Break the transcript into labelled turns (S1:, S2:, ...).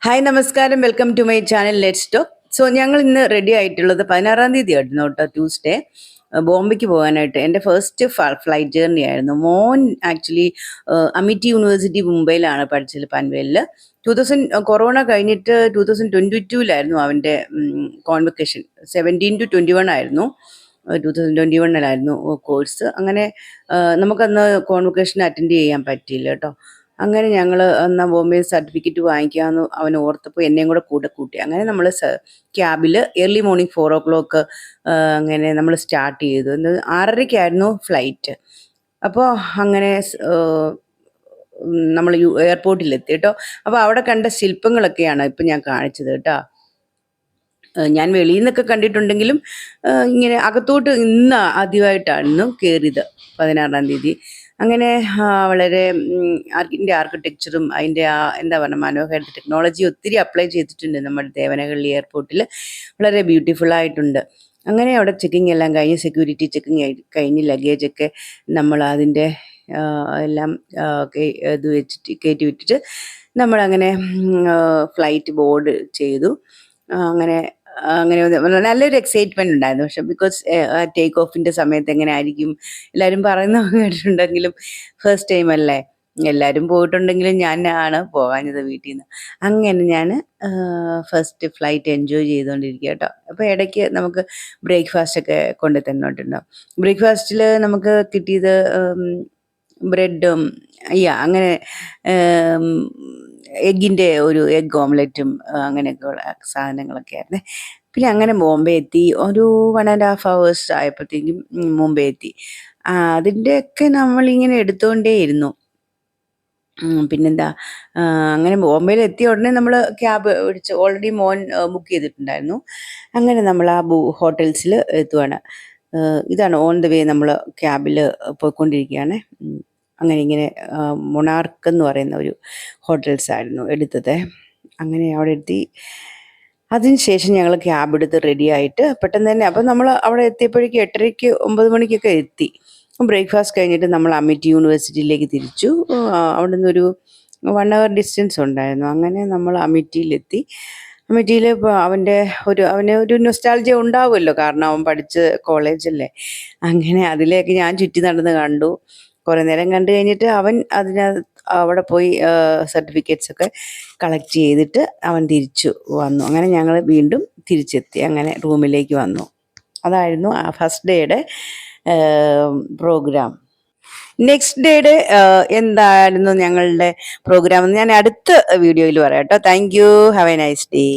S1: Hi നമസ്കാരം, welcome to my channel let's talk. So ഞങ്ങൾ ഇന്ന് റെഡി ആയിട്ടുള്ളത് 16-ാം തീയതി ആയിരുന്നു കേട്ടോ, ട്യൂസ്ഡേ, ബോംബെക്ക് പോകാനായിട്ട്. എൻ്റെ ഫസ്റ്റ് ഫ്ലൈറ്റ് ജേർണി ആയിരുന്നു. മോൻ ആക്ച്വലി അമിറ്റി യൂണിവേഴ്സിറ്റി മുംബൈയിലാണ് പഠിച്ചത്, പൻവേലിൽ. കൊറോണ കഴിഞ്ഞിട്ട് 2022 അവൻ്റെ കോൺവെക്കേഷൻ. 17 to 21 ആയിരുന്നു, 2021 കോഴ്സ്. അങ്ങനെ നമുക്കന്ന് കോൺവെക്കേഷൻ അറ്റൻഡ് ചെയ്യാൻ പറ്റിയില്ല കേട്ടോ. അങ്ങനെ ഞങ്ങൾ എന്നാൽ ബോംബെ സർട്ടിഫിക്കറ്റ് വാങ്ങിക്കാമെന്ന് അവൻ ഓർത്തപ്പോൾ എന്നെയും കൂടെ കൂട്ടി. അങ്ങനെ നമ്മൾ ക്യാബിൽ ഏർലി മോർണിംഗ് 4 o'clock അങ്ങനെ നമ്മൾ സ്റ്റാർട്ട് ചെയ്തു. 6:30-ക്കായിരുന്നു ഫ്ലൈറ്റ്. അപ്പോൾ അങ്ങനെ നമ്മൾ എയർപോർട്ടിലെത്തി കേട്ടോ. അപ്പോൾ അവിടെ കണ്ട ശില്പങ്ങളൊക്കെയാണ് ഇപ്പം ഞാൻ കാണിച്ചത് കേട്ടോ. ഞാൻ വെളിയിൽ നിന്നൊക്കെ കണ്ടിട്ടുണ്ടെങ്കിലും ഇങ്ങനെ അകത്തോട്ട് ഇന്ന് ആദ്യമായിട്ടാണ് കയറിയത്, 16-ാം തീയതി. അങ്ങനെ വളരെ അതിൻ്റെ ആർക്കിടെക്ചറും അതിൻ്റെ എന്താ പറയുക, മനോഹര ടെക്നോളജി ഒത്തിരി അപ്ലൈ ചെയ്തിട്ടുണ്ട് നമ്മുടെ ദേവനഹള്ളി എയർപോർട്ടിൽ. വളരെ ബ്യൂട്ടിഫുൾ ആയിട്ടുണ്ട്. അങ്ങനെ അവിടെ ചെക്കിങ് എല്ലാം കഴിഞ്ഞ്, സെക്യൂരിറ്റി ചെക്കിങ് കഴിഞ്ഞ് ലഗേജൊക്കെ നമ്മൾ അതിൻ്റെ എല്ലാം ഇത് വെച്ചിട്ട് കയറ്റി വിട്ടിട്ട് നമ്മളങ്ങനെ ഫ്ലൈറ്റ് ബോർഡ് ചെയ്തു. അങ്ങനെ അങ്ങനെ നല്ലൊരു എക്സൈറ്റ്മെൻറ്റ് ഉണ്ടായിരുന്നു. പക്ഷെ ബിക്കോസ് ടേക്ക് ഓഫിൻ്റെ സമയത്ത് എങ്ങനെ ആയിരിക്കും എല്ലാവരും പറയുന്ന കേട്ടിട്ടുണ്ടെങ്കിലും ഫസ്റ്റ് ടൈം അല്ലേ, എല്ലാവരും പോയിട്ടുണ്ടെങ്കിലും ഞാനാണ് പോകാഞ്ഞത് വീട്ടിൽ നിന്ന്. അങ്ങനെ ഞാൻ ഫസ്റ്റ് ഫ്ലൈറ്റ് എൻജോയ് ചെയ്തുകൊണ്ടിരിക്കുക കേട്ടോ. അപ്പോൾ ഇടയ്ക്ക് നമുക്ക് ബ്രേക്ക്ഫാസ്റ്റൊക്കെ കൊണ്ട് തന്നിട്ടുണ്ടാവും. ബ്രേക്ക്ഫാസ്റ്റിൽ നമുക്ക് കിട്ടിയത് ബ്രെഡും അങ്ങനെ എഗ്ഗിൻ്റെ ഒരു എഗ് ഓംലെറ്റും അങ്ങനെയൊക്കെയുള്ള സാധനങ്ങളൊക്കെ ആയിരുന്നേ. പിന്നെ അങ്ങനെ ബോംബെ എത്തി. ഒരു 1.5 hours ആയപ്പോഴത്തേക്കും മുംബൈ എത്തി. അതിൻ്റെയൊക്കെ നമ്മളിങ്ങനെ എടുത്തുകൊണ്ടേയിരുന്നു. പിന്നെന്താ, അങ്ങനെ ബോംബെയിൽ എത്തിയ ഉടനെ നമ്മൾ ക്യാബ് വിളിച്ച് ഓൾറെഡി മോൻ ബുക്ക് ചെയ്തിട്ടുണ്ടായിരുന്നു. അങ്ങനെ നമ്മൾ ആ ഹോട്ടൽസിൽ എത്തുവാണ്. ഇതാണ് ഓൺ ദ വേ നമ്മൾ ക്യാബിൽ പോയിക്കൊണ്ടിരിക്കുകയാണ്. അങ്ങനെ ഇങ്ങനെ മൊണാർക്ക് എന്ന് പറയുന്ന ഒരു ഹോട്ടൽസായിരുന്നു എടുത്തത്. അങ്ങനെ അവിടെ എത്തി. അതിനുശേഷം ഞങ്ങൾ ക്യാബ് എടുത്ത് റെഡി ആയിട്ട് പെട്ടെന്ന് തന്നെ, അപ്പം നമ്മൾ അവിടെ എത്തിയപ്പോഴേക്കും 8:30 9 മണിക്കൊക്കെ എത്തി. ബ്രേക്ക്ഫാസ്റ്റ് കഴിഞ്ഞിട്ട് നമ്മൾ അമിറ്റി യൂണിവേഴ്സിറ്റിയിലേക്ക് തിരിച്ചു. അവിടെ നിന്നൊരു 1 hour ഡിസ്റ്റൻസ് ഉണ്ടായിരുന്നു. അങ്ങനെ നമ്മൾ അമിറ്റിയിലെത്തി. അമിറ്റിയിൽ അവന് ഒരു നൊസ്റ്റാൾജിയ ഉണ്ടാവുമല്ലോ, കാരണം അവൻ പഠിച്ച കോളേജല്ലേ. അങ്ങനെ അതിലേക്ക് ഞാൻ ചുറ്റി നടന്ന് കണ്ടു. കുറേ നേരം കണ്ടു കഴിഞ്ഞിട്ട് അവൻ അവിടെ പോയി സർട്ടിഫിക്കറ്റ്സ് ഒക്കെ കളക്ട് ചെയ്തിട്ട് അവൻ തിരിച്ചു വന്നു. അങ്ങനെ ഞങ്ങൾ വീണ്ടും തിരിച്ചെത്തി. അങ്ങനെ റൂമിലേക്ക് വന്നു. അതായിരുന്നു ആ ഫസ്റ്റ് ഡേയുടെ പ്രോഗ്രാം. നെക്സ്റ്റ് ഡേയുടെ എന്തായിരുന്നു ഞങ്ങളുടെ പ്രോഗ്രാം എന്ന് ഞാൻ അടുത്ത വീഡിയോയിൽ പറയാം കേട്ടോ. Thank you. Have A nice day.